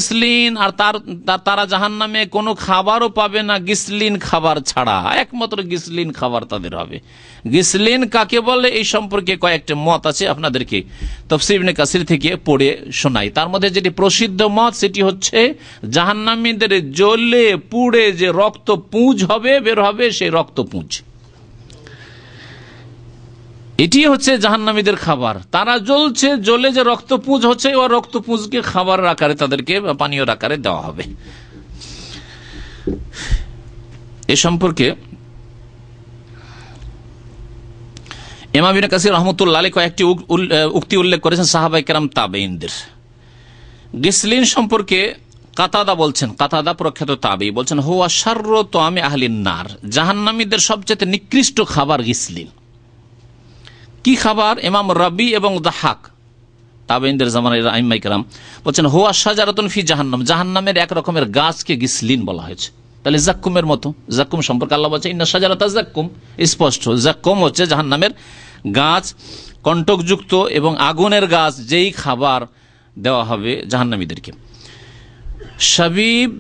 Ghislain, আর তারা জাহান্নামে কোনো খাবারও পাবে না গিসলিন খাবার ছাড়া, একমাত্র গিসলিন খাবার তাদের হবে। গিসলিন কাকে বলে এই সম্পর্কে কয়েকটা মত আছে, আপনাদেরকে তাফসীর ইবনে কাসির থেকে পড়ে শোনাই। তার মধ্যে যেটি প্রসিদ্ধ মত সেটি হচ্ছে জাহান্নামীদের জ্বলে পুড়ে যে রক্ত পুঁজ হবে, বের হবে সেই রক্ত পুঁজ, এটি হচ্ছে জাহান্নামীদের খাবার। তারা জ্বলছে, জ্বলে যে রক্তপুঞ্জ হচ্ছে, ও রক্তপুঞ্জকে খাবারের আকারে তাদেরকে পানীয় আকারে দেওয়া হবে। এ সম্পর্কে ইমাম ইবনে কাসির রাহমাতুল্লাহ আলাইহি কয়েকটি উক্তি উল্লেখ করেছেন সাহাবায়ে কেরাম তাবেঈনদের। গিসলিন সম্পর্কে কাতাদা বলছেন, কাতাদা প্রখ্যাত তাবেঈ বলছেন, হুয়া শাররু তাআমি আহলিন নার, জাহান্নামীদের সবচেয়ে নিকৃষ্ট খাবার গিসলিন। কি খাবার? ইমাম রাবি এবং দাহাক তাবেঈনদের জামানার আইম্মায়ে কেরাম বলছেন, হুয়া শাজারাতুন ফি জাহান্নাম, জাহান্নামের এক রকমের গাছকে গিসলিন বলা হয়েছে। তাহলে জাক্কুমের মতো, জাক্কুম সম্পর্কে আল্লাহ বলছে ইন্না শাজারাতা জাক্কুম, স্পষ্ট জাক্কুম হচ্ছে জাহান্নামের গাছ, কণ্টকযুক্ত এবং আগুনের গাছ, যেই খাবার দেওয়া হবে জাহান্নামীদেরকে। শাবিব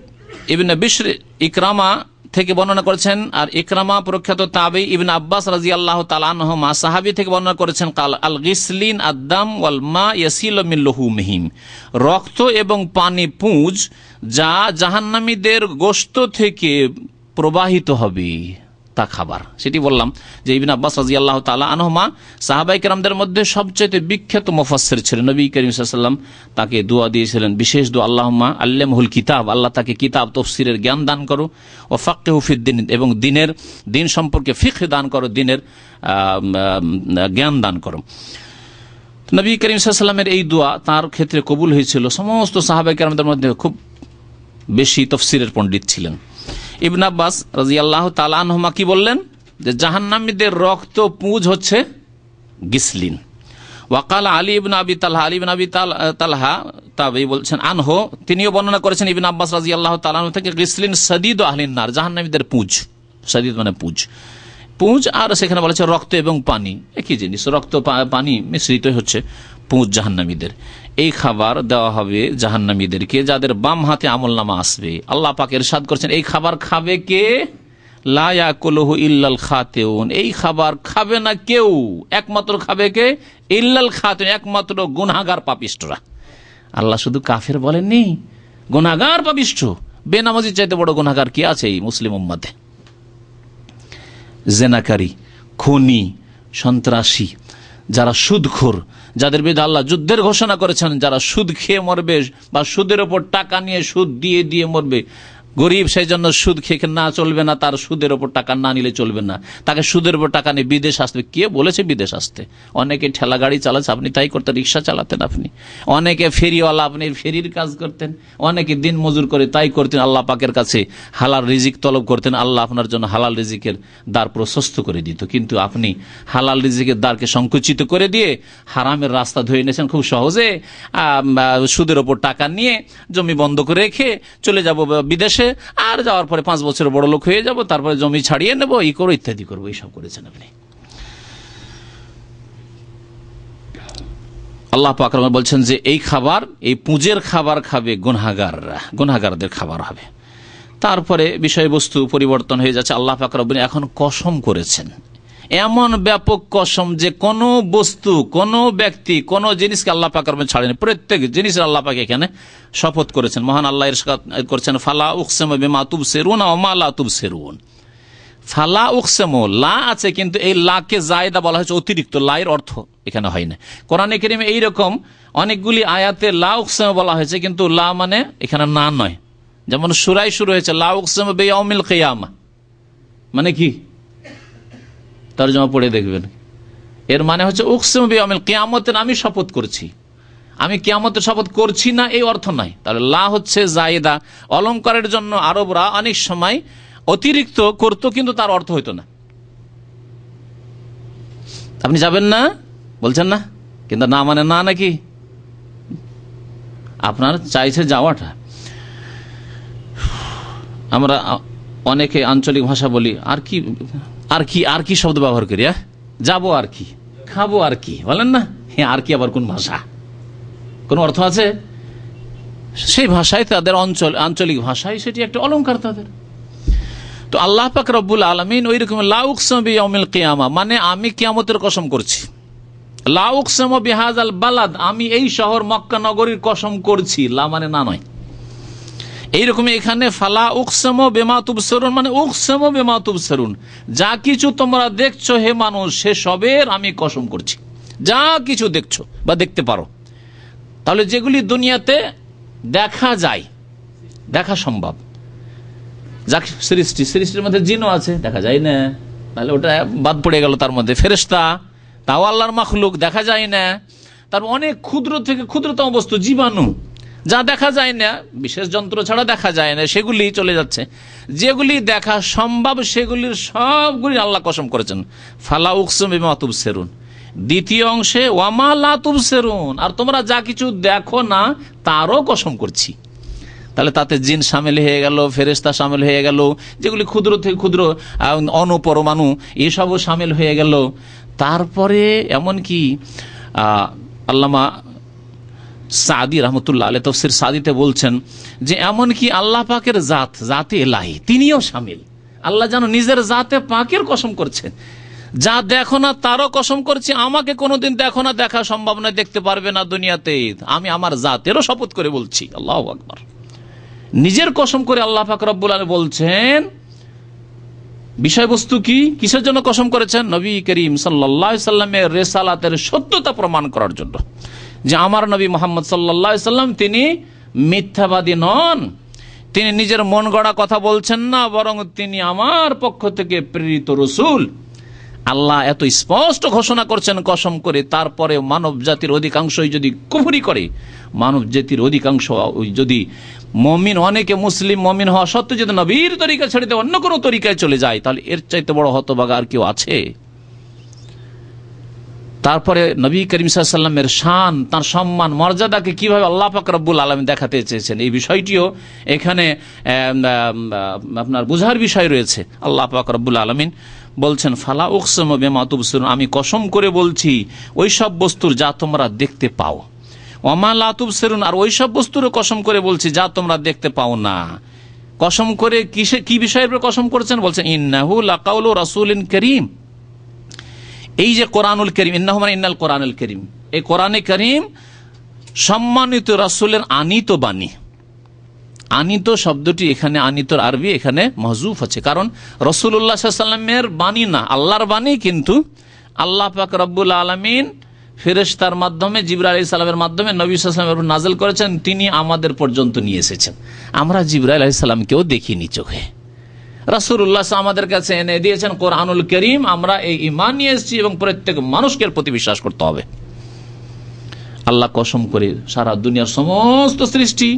ইবনে বিশর ইকরামা থেকে বর্ণনা করেছেন, আর ইকরামা প্রখ্যাত তাবেঈ ইবনে আব্বাস রাদিয়াল্লাহু তাআলা আনহুমা সাহাবী থেকে বর্ণনা করেছেন, কাল আল গিসলিন আদ-দাম ওয়াল মা ইয়াসিলু মিন লুহুমিহিম, রক্ত এবং পানি পুঁজ যা জাহান্নামীদের গোশত থেকে প্রবাহিত হবে তা খাবার। সেটি বললাম যে ইবনে আব্বাস রাদিয়াল্লাহু তাআলা আনহুমা সাহাবায়ে কেরামদের মধ্যে সবচেয়ে বিখ্যাত মুফাসসির ছিলেন। নবী করিম সাল্লাল্লাহু আলাইহি ওয়াসাল্লাম তাকে দোয়া দিয়েছিলেন, বিশেষ দোয়া, আল্লাহুম্মা আল্লিমহুল কিতাব, আল্লাহ তাকে কিতাব তাফসীরের জ্ঞান দান করো, ও ফাক্কিহু ফিদ্দিন, এবং দিন সম্পর্কে ফিকহ দান করো, দিনের জ্ঞান দান করো। নবী করিম সাল্লাল্লাহু আলাইহি ওয়াসাল্লামের এই দোয়া তার ক্ষেত্রে কবুল হয়েছিল। সমস্ত সাহাবায়ে কেরামদের মধ্যে খুব বেশি তাফসীরের পণ্ডিত ছিলেন। ইবনে আব্বাস রাদিয়াল্লাহু তাআলা আনহুমা কি বললেন, যে জাহান্নামীদের রক্ত পুঁজ হচ্ছে গিসলিন। ওয়াকাল আলী ইবনে আবি তালহা, আলী ইবনে আবি তালহা তাবেঈ বলছেন আনহু, তিনিও বর্ণনা করেছেন ইবনে আব্বাস রাদিয়াল্লাহু তাআলা আনহু থেকে, গিসলিন সাদিদু আহলিন নার, জাহান্নামীদের পুঁজ, সাদিদ মানে পুঁজ, আর সেখানে বলেছে রক্ত এবং পানি একই জিনিস, রক্ত পানি মিশ্রিত হচ্ছে পুঁজ জাহান্নামীদের। এই খাবার দেওয়া হবে জাহান্নামীদেরকে, যাদের বাম হাতে আমলনামা আসবে। আল্লাহ পাক ইরশাদ করেছেন, এই খাবার খাবে কে? লা ইয়াকুলুহু ইল্লাল খাতিউন, এই খাবার খাবে না কেউ, একমাত্র খাবে কে? ইল্লাল খাতিউন, একমাত্র গুনাহগার পাপিষ্ঠরা। আল্লাহ শুধু কাফের বলেননি, গুনাহগার পাপিষ্ঠ, বেনামাজির চাইতে বড় গুনাহগার কি আছে এই মুসলিম উম্মতে? জেনাকারী, খুনি, সন্ত্রাসী, যারা সুদখোর, যাদের বিরুদ্ধে আল্লাহ যুদ্ধের ঘোষণা করেছেন, যারা সুদ খেয়ে মরবে বা সুদের ওপর টাকা নিয়ে সুদ দিয়ে দিয়ে মরবে, গরিব সেই জন্য সুদ খেয়ে না চলবে না, তার সুদের ওপর টাকা না নিলে চলবে না, তাকে সুদের ওপর টাকা নিয়ে বিদেশ আসবে। কে বলেছে বিদেশ আসতে? অনেকে ঠেলা গাড়ি চালাচ্ছে, আপনি তাই করতেন, রিক্সা চালাতেন আপনি, অনেকে ফেরিওয়ালা, আপনি ফেরির কাজ করতেন, অনেকে দিন মজুর করে তাই করতেন, আল্লাহ পাকের কাছে হালাল রিজিক তলব করতেন, আল্লাহ আপনার জন্য হালাল রিজিকের দ্বার প্রশস্ত করে দিত। কিন্তু আপনি হালাল রিজিকের দ্বারকে সংকুচিত করে দিয়ে হারামের রাস্তা ধরে নিয়েছেন খুব সহজে, সুদের ওপর টাকা নিয়ে জমি বন্ধ করে রেখে চলে যাব বিদেশে, আর যাওয়ার পরে 5 বছর বড় লোক হয়ে যাব, তারপরে জমি ছাড়িয়ে নেব, এই করবো ইত্যাদি করবো, এইসব করেছেন আপনি। আল্লাহ পাক বলছেন যে এই খাবার, এই পুঁজের খাবার খাবে গুনাহগাররা, গুনাহগারদের খাবার হবে। তারপরে বিষয়বস্তু পরিবর্তন হয়ে যাচ্ছে। আল্লাহ পাক রব্বুল এখন কসম করেছেন, এমন ব্যাপক কসম যে কোন বস্তু, কোন ব্যক্তি, কোন জিনিসকে আল্লাহ পাক রব্বুল ছাড়েন, প্রত্যেক জিনিসের আল্লাহ পাক এখানে শপথ করেছেন। মহান আল্লাহ ইরশাদ করেছেন, ফালা উকসিমু বিমা তুবসিরুন ওয়া মা লা তুবসিরুন। ফালা উকসিমু, লা আছে কিন্তু এই লাকে জায়দা বলা হয়েছে, অতিরিক্ত, লা এর অর্থ এখানে হয় না। কোরআনে কারীমে এইরকম অনেকগুলি আয়াতে লা উকসিমু বলা হয়েছে, কিন্তু লা মানে এখানে না নয়। যেমন সূরায় শুরু হয়েছে লা উকসিমু বিয়াউমিল কিয়ামা, মানে কি? তরজমা পড়ে দেখবেন, এর মানে হচ্ছে উকসিমু বিয়াউমিল কিয়ামতের আমি শপথ করছি, আমি কিয়ামতের শপথ করছি না, এই অর্থ নয়। তাহলে লা হচ্ছে জায়েদা। অলংকারের জন্য আরবরা অনেক সময় অতিরিক্ত করতো, কিন্তু তার অর্থ হইতো না। আপনি যাবেন না বলছেন না, কিন্তু না মানে না, নাকি আপনার চাইছে যাওয়াটা। আমরা অনেকে আঞ্চলিক ভাষা বলি, আর কি আর কি আর কি শব্দ ব্যবহার করি, যাবো আর কি, খাবো আর কি, বলেন না? হ্যাঁ, আর কি আবার কোন ভাষা, কোন অর্থ আছে? সেই ভাষায় তাদের আঞ্চলিক ভাষায় সেটি একটা অলংকার তাদের। তো আল্লাহ পাক রব্বুল আলামিন ওই রকম লা উকসিমু বিয়াউমিল কিয়ামা, মানে আমি কিয়ামতের কসম করছি। লা উকসিমু বিহাযাল বালাদ, আমি এই শহর মক্কা নগরীর কসম করছি। লা মানে না নয়। এইরকম এখানে ফালা উকসিমু বিমা তুবসিরুন, মানে উকসিমু বিমা তুবসিরুন, যা কিছু তোমরা দেখছো হে মানুষ সে সবের আমি কসম করছি। যা কিছু দেখছো বা দেখতে পারো, তাহলে যেগুলি দুনিয়াতে দেখা যায়, দেখা সম্ভব, যা সৃষ্টির মধ্যে জিনও আছে, দেখা যায় না, তাহলে ওটা বাদ পড়ে গেল। তার মধ্যে ফেরেশতা, তাও আল্লাহর মাখলুক, দেখা যায় না। তার অনেক ক্ষুদ্র থেকে ক্ষুদ্রতম বস্তু, জীবাণু, যা দেখা যায় না, বিশেষ যন্ত্র ছাড়া দেখা যায় না, সেগুলি চলে যাচ্ছে। যেগুলি দেখা সম্ভব সেগুলির সবগুলি আল্লাহ কসম করেছেন। ফালা উকসিমু বিমা তুবসিরুন। দ্বিতীয় অংশে ওয়ামা লা তুবসিরুন, আর তোমরা যা কিছু দেখো না তারও কসম করছি। তাহলে তাতে জিন সামিল হয়ে গেল, ফেরেশতা সামিল হয়ে গেল, যেগুলি ক্ষুদ্র থেকে ক্ষুদ্র অণুপরমাণু এসবও সামিল হয়ে গেল। তারপরে এমনকি আল্লামা সাদি রহমতুল্লাহ আলাইহি তাফসীর সাদিতে বলছেন যে এমনকি আল্লাহ পাকের জাতে ইলাহি তিনিও সামিল। আল্লাহ যেন নিজের জাতে পাকের কসম করছেন, যা দেখো না তারও কসম করছি। আমাকে কোনোদিন দেখো না, দেখা সম্ভব নয়, দেখতে পারবে না দুনিয়াতে, আমি আমার জাতেরও শপথ করে বলছি। আল্লাহু আকবার। নিজের কসম করে আল্লাহ পাক রব্বুল আলামিন বলছেন। বিষয়বস্তু কি, কিসের জন্য কসম করেছেন? নবী করিম সাল্লাল্লাহু আলাইহি সাল্লামের রিসালাতের সত্যতা প্রমাণ করার জন্য, যে আমার নবী মুহাম্মদ সাল্লাল্লাহু আলাইহি সাল্লাম তিনি মিথ্যাবাদী নন, তিনি নিজের মন গড়া কথা বলছেন না, বরং তিনি আমার পক্ষ থেকে প্রেরিত রাসূল। আল্লাহ এত স্পষ্ট ঘোষণা করছেন কসম করে, তারপরে মানব জাতির অধিকাংশই যদি কুফরি করে, মানব জাতির অধিকাংশ যদি মমিন, অনেকে মুসলিম মমিন হওয়া সত্ত্বেও যদি নবীর তরিকা ছেড়ে দিয়ে অন্য কোনো তরিকায় চলে যায়, তাহলে এর চাইতে বড় হতভাগা আর কেউ আছে? তারপরে নবী করিম সাল্লাল্লাহু আলাইহি ওয়াসাল্লামের শান, তার সম্মান, মর্যাদাকে কিভাবে আল্লাহ পাক রব্বুল আলামিন দেখাতে চেয়েছেন, এই বিষয়টিও এখানে আপনার বোঝার বিষয় রয়েছে। আল্লাহ পাক রব্বুল আলামিন বলছেন ফালা উকসিমু বিমা তুবসিরুন, আমি কসম করে বলছি ওই সব বস্তুর যা তোমরা দেখতে পাও। ওমা লা তুবসিরুন, আর ওই সব বস্তুরও কসম করে বলছি যা তোমরা দেখতে পাও না। কসম করে কি বিষয়ের উপর কসম করেছেন? বলছেন ইন্নাহু লাকাউলু রাসূলিন কারীম। এই যে কোরআনুল কারীম, ইন্নাহু মানে ইন্নাল কোরআনুল কারীম, এই কোরআনে কারীম সম্মানিত রাসূলের আনিত বাণী। আনিত শব্দটি এখানে, আনিতর আরবি এখানে মাহজুফ আছে, কারণ রাসূলুল্লাহ সাল্লাল্লাহু আলাইহি ওয়াসাল্লামের বাণী না, আল্লাহর বাণী, কিন্তু আল্লাহ পাক রব্বুল আলামিন ফেরেশতার মাধ্যমে, জিবরাইল আলাইহিস সালামের মাধ্যমে নবী সাল্লাল্লাহু আলাইহি ওয়াসাল্লামের উপর নাযিল করেছেন, তিনি আমাদের পর্যন্ত নিয়ে এসেছেন। আমরা জিবরাইল আলাইহিস সালামকেও দেখিনি চোখে, রাসূলুল্লাহ আমাদের কাছে এনে দিয়েছেন কোরআনুল কারীম। আমরা এই ঈমান নিয়ে এসেছি এবং প্রত্যেক মানুষকে এর প্রতি বিশ্বাস করতে হবে। আল্লাহ কসম করে সারা দুনিয়ার সমস্ত সৃষ্টি,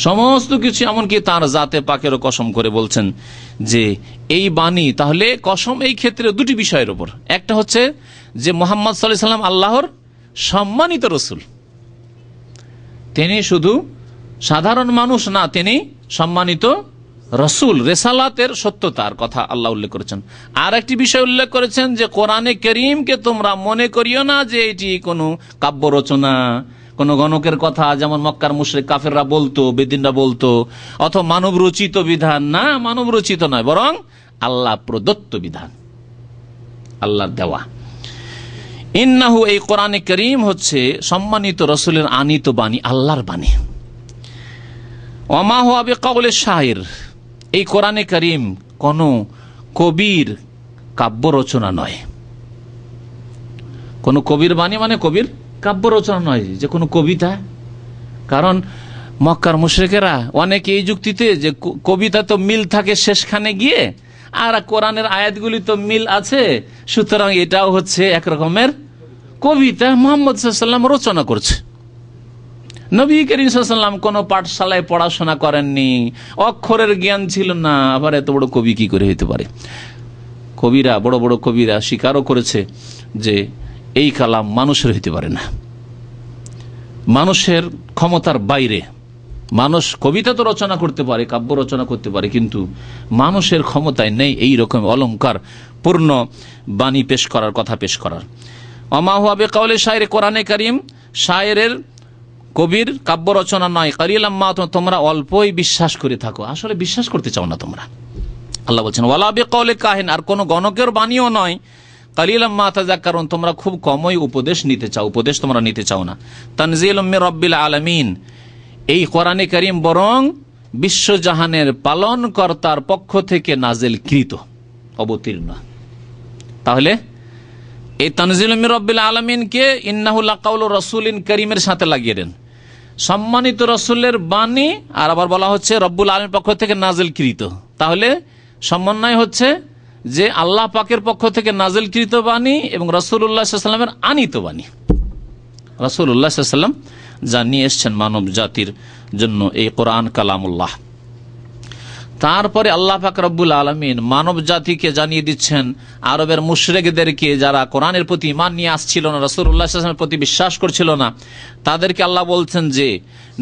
সমস্ত কিছু, এমনকি তার জাতে পাকেরও কসম করে বলছেন যে এই বাণী। তাহলে কসম এই ক্ষেত্রে দুটি বিষয়ের উপর, একটা হচ্ছে যে মুহাম্মদ সাল্লাল্লাহু আলাইহি ওয়াসাল্লাম আল্লাহর সম্মানিত রাসূল, তিনি শুধু সাধারণ মানুষ না, তিনি সম্মানিত রাসূল, রিসালাতের সত্যতার কথা আল্লাহ উল্লেখ করেছেন। আর একটি বিষয় উল্লেখ করেছেন যে কোরআনে কারীমকে তোমরা মনে করিও না যে এটি কোনো কাব্য রচনা, কোন গণকের কথা, যেমন মক্কার মুশরিক কাফেররা বলতো, বেদিনরা বলতো, অথবা মানব রচিত বিধান। না, মানব রচিত নয়, বরং আল্লাহ প্রদত্ত বিধান, আল্লাহর দেওয়া। ইন্নাহু, এই কোরআনে কারীম হচ্ছে সম্মানিত রাসূলের আনিত বাণী, আল্লাহর বাণী। ওমা হুয়া বিকাউলি শাইর, এই কোরআনে কারীম কোন কবির কাব্য রচনা নয়। কোন কবির বাণী মানে কবির কাব্য রচনা নয়, যে কোনো কবিতা। কারণ মক্কার মুশরিকেরা অনেকে এই যুক্তিতে যে কবিতা তো মিল থাকে শেষখানে গিয়ে, আর কোরআনের আয়াতগুলি তো মিল আছে, সুতরাং এটাও হচ্ছে এক রকমের কবিতা, মুহাম্মদ সাল্লাল্লাহু আলাইহি ওয়াসাল্লাম রচনা করছে। নবী করিম সাল্লাল্লাহু আলাইহি ওয়াসাল্লাম কোন পাঠশালায় পড়াশোনা করেননি, অক্ষরের জ্ঞান ছিল না, আবার এত বড় কবি কি করে হতে পারে? কবিরা, বড় বড় কবিরা স্বীকারও করেছে যে এই কালাম মানুষের হইতে পারে না, মানুষের ক্ষমতার বাইরে। মানুষ কবিতা তো রচনা করতে পারে, কাব্য রচনা করতে পারে, কিন্তু মানুষের ক্ষমতায় নেই এই রকম অলংকার পূর্ণ বাণী পেশ করার, কথা পেশ করার। ওমা হুয়া বিকাউলি শাইর, কোরআনে কারীম শায়েরের কবির কাব্য রচনা নয়, কালিলাম মা তোমরা অল্পই বিশ্বাস করে থাকো, আসলে বিশ্বাস করতে চাও না তোমরা। আল্লাহ বলছেন ওয়ালা বিকাউলি কাহিন, আর কোন গণকের বাণীও নয়, কালিলাম মা তাযাক্কারুন, তোমরা খুব কমই উপদেশ নিতে চাও, উপদেশ তোমরা নিতে চাও না। তানজিলুম মির রাব্বিল আলামিন, এই কোরআনে কারীম বরং বিশ্বজাহানের পালনকর্তার পক্ষ থেকে নাজিলকৃত, অবতীর্ণ। তাহলে এই তানজিলুম মির রাব্বিল আলামিনকে ইন্নাহু লাকাউলু রাসূলিন কারীমের সাথে লাগিয়ে দেন, সম্মানিত রাসূলের বাণী, আর আবার বলা হচ্ছে রব্বুল আলামিনের পক্ষ থেকে নাজিলকৃত। তাহলে সমন্বয় হচ্ছে যে আল্লাহ পাকের পক্ষ থেকে নাজিলকৃত বাণী এবং রাসূলুল্লাহ সাল্লাল্লাহু আলাইহি ওয়াসাল্লামের আনীত বাণী। রাসূলুল্লাহ সাল্লাল্লাহু আলাইহি ওয়াসাল্লাম যা নিয়ে এসছেন মানব জাতির জন্য, এই কোরআন কালামুল্লাহ। তারপরে আল্লাহ পাক রব্বুল আলামিন মানব জাতিকে জানিয়ে দিচ্ছেন, আরবের মুশরিকদেরকে যারা কোরআনের প্রতি ঈমান নিয়ে আসছিল না, রাসূলুল্লাহ সাল্লাল্লাহু আলাইহি ওয়াসাল্লামের প্রতি বিশ্বাস করছিল না, তাদেরকে আল্লাহ বলছেন যে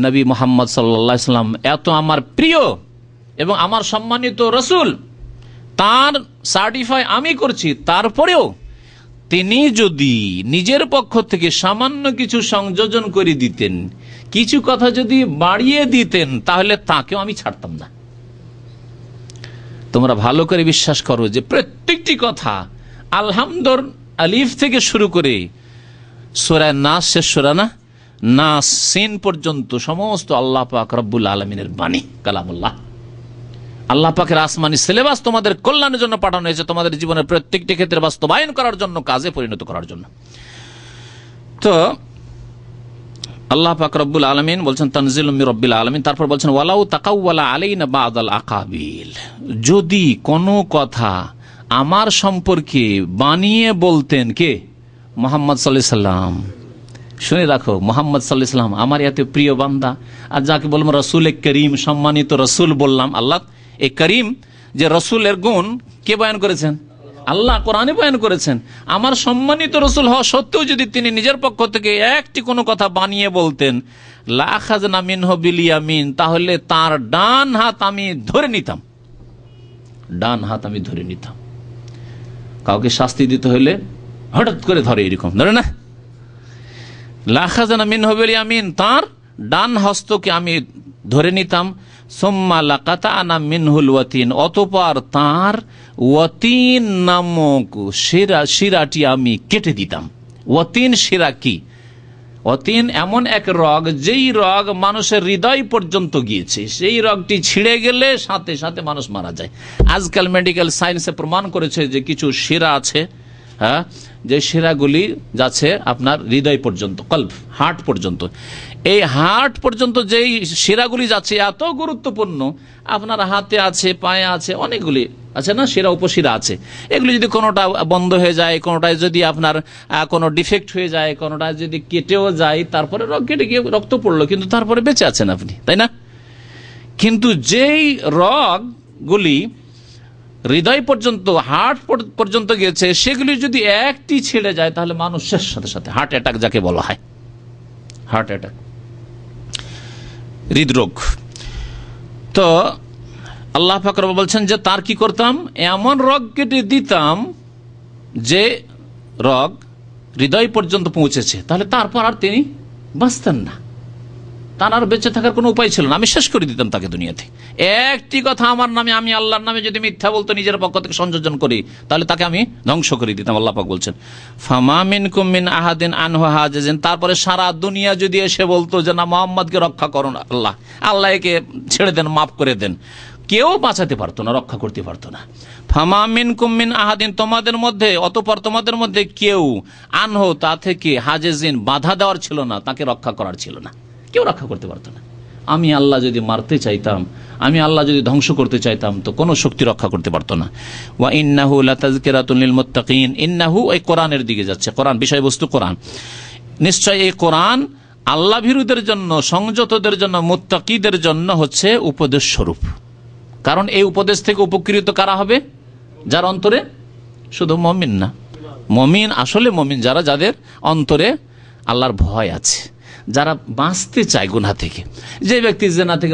নবী মুহাম্মদ সাল্লাল্লাহু আলাইহি ওয়াসাল্লাম এত আমার প্রিয় এবং আমার সম্মানিত রাসূল, তার সার্টিফাই আমি করছি, তারপরেও তিনি যদি নিজের পক্ষ থেকে সামান্য কিছু সংযোজন করে দিতেন, কিছু কথা যদি বাড়িয়ে দিতেন, তাহলে তাকেও আমি ছাড়তাম না। তোমরা ভালো করে বিশ্বাস করো যে প্রত্যেকটি কথা আলহামদুর আলিফ থেকে শুরু করে সূরা নাস, শেষ সূরা না নাস সিন পর্যন্ত সমস্ত আল্লাহ পাক রব্বুল আলামিনের বাণী কালামুল্লাহ। আল্লাহ পাকের আসমানি সিলেবাস তোমাদের কল্যাণের জন্য পাঠানো হয়েছে, তোমাদের জীবনের প্রত্যেকটি ক্ষেত্রে বাস্তবায়ন করার জন্য, কাজে পরিণত করার জন্য। তো আল্লাহ পাক রব্বুল আলামিন বলছেন তানজিলুম মির রাব্বিল আলামিন, তারপর বলছেন ওয়ালাউ তাকাওয়ালা আলাইনা বাদাল আকাবিল, যদি কোনো কথা আমার সম্পর্কে বানিয়ে বলতেন কে? মুহাম্মদ সাল্লাল্লাহু আলাইহি সাল্লাম। শুনে রাখো, মুহাম্মদ সাল্লাল্লাহু আলাইহি সাল্লাম আমার এত প্রিয় বান্দা, আর যাকে বললাম রাসূল করিম, সম্মানিত রাসূল বললাম, আল্লাহ এই করিম যে রাসূলের গুণ কে বয়ান করেছেন? আল্লাহ কোরআনে বয়ান করেছেন। আমার সম্মানিত রাসূল হওয়া সত্ত্বেও যদি তিনি নিজের পক্ষ থেকে একটি কোনো কথা বানিয়ে বলতেন, লা আখাযনা মিনহু বিল ইয়ামিন, তাহলে তার ডান হাত আমি ধরে নিতাম, ডান হাত আমি ধরে নিতাম। কাউকে শাস্তি দিতে হলে হঠাৎ করে ধরে, এরকম ধরে না, লা আখাযনা মিনহু বিল ইয়ামিন, তার ডান হস্তকে আমি ধরে নিতাম। সুম্মা লাকাতানা মিনহুল ওয়াতিন, অতঃপর তার ওয়াতিন নামক শিরাটি আমি কেটে দিতাম। ওয়াতিন শিরা কি? ওয়াতিন এমন এক রগ, যেই রগ মানুষের হৃদয় পর্যন্ত গিয়েছে, সেই রগটি ছিঁড়ে গেলে সাথে সাথে মানুষ মারা যায়। আজকাল মেডিকেল সায়েন্সে প্রমাণ করেছে যে কিছু শিরা আছে, হ্যাঁ, যে শিরাগুলি যাচ্ছে আপনার হৃদয় পর্যন্ত, কল্ব, হার্ট পর্যন্ত। এই হার্ট পর্যন্ত যেই শিরাগুলি যাচ্ছে এত গুরুত্বপূর্ণ, আপনার হাতে আছে, পায়ে আছে, অনেকগুলি আছে না শিরা, উপশিরা আছে। এগুলি যদি কোনোটা বন্ধ হয়ে যায়, কোনোটায় যদি আপনার কোনো ডিফেক্ট হয়ে যায়, কোনোটায় যদি কেটেও যায়, তারপরে কেটে গিয়ে রক্ত পড়লো, কিন্তু তারপরে বেঁচে আছেন আপনি, তাই না? কিন্তু যেই রগগুলি হৃদয় পর্যন্ত, হার্ট পর্যন্ত গেছে, সেগুলি যদি একটি ছেড়ে যায়, তাহলে মানুষের সাথে সাথে হার্ট অ্যাটাক, যাকে বলা হয় হার্ট অ্যাটাক, হৃদরোগ। তো আল্লাহ পাক রব্বুল বলছেন যে তার কি করতাম, এমন রগ কেটে দিতাম যে রগ হৃদয় পর্যন্ত পৌঁছেছে, তাহলে তারপর আর তিনি বাঁচতেন না, তার আর বেঁচে থাকার কোনো উপায় ছিল না, আমি শেষ করে দিতাম তাকে দুনিয়াতে। একটি কথা আমার নামে, আমি আল্লাহর নামে যদি মিথ্যা বলতো, নিজের পক্ষ থেকে সংযোজন করি, তাহলে তাকে আমি ধ্বংস করে দিতাম। আল্লাহ পাক বলছেন ফামা মিনকুম মিন আহাদিন আনহু হাজিজিন, তারপরে সারা দুনিয়া যদি এসে বলতো যে না, মুহাম্মদকে রক্ষা করুন, আল্লাহ একে ছেড়ে দেন, মাফ করে দেন, কেউ বাঁচাতে পারতো না, রক্ষা করতে পারতো না। ফামা মিনকুম মিন আহাদিন, তোমাদের মধ্যে, অতঃপর তোমাদের মধ্যে কেউ, আনহু, তা থেকে, হাজিজিন, বাধা দেওয়ার ছিল না, তাকে রক্ষা করার ছিল না, কেউ রক্ষা করতে পারতো না। আমি আল্লাহ যদি মারতে চাইতাম, আমি আল্লাহ যদি ধ্বংস করতে চাইতাম, তো কোনো শক্তি রক্ষা করতে পারতো না। ওয়া ইন্নাহু লাতাযকিরাতুন লিল মুত্তাকিন, ইন্নাহু এই কোরআনের দিকে যাচ্ছে, কোরআন বিষয়বস্তু কোরআন, নিশ্চয় এই কোরআন আল্লাহ ভীরুদের জন্য, সংযতদের জন্য, মুত্তাকিদের জন্য হচ্ছে উপদেশ স্বরূপ। কারণ এই উপদেশ থেকে উপকৃত কারা হবে? যার অন্তরে, শুধু মুমিন না, মুমিন আসলে মুমিন যারা, যাদের অন্তরে আল্লাহর ভয় আছে, যারা বাঁচতে চায় গুনাহ থেকে। যে ব্যক্তি জিনা থেকে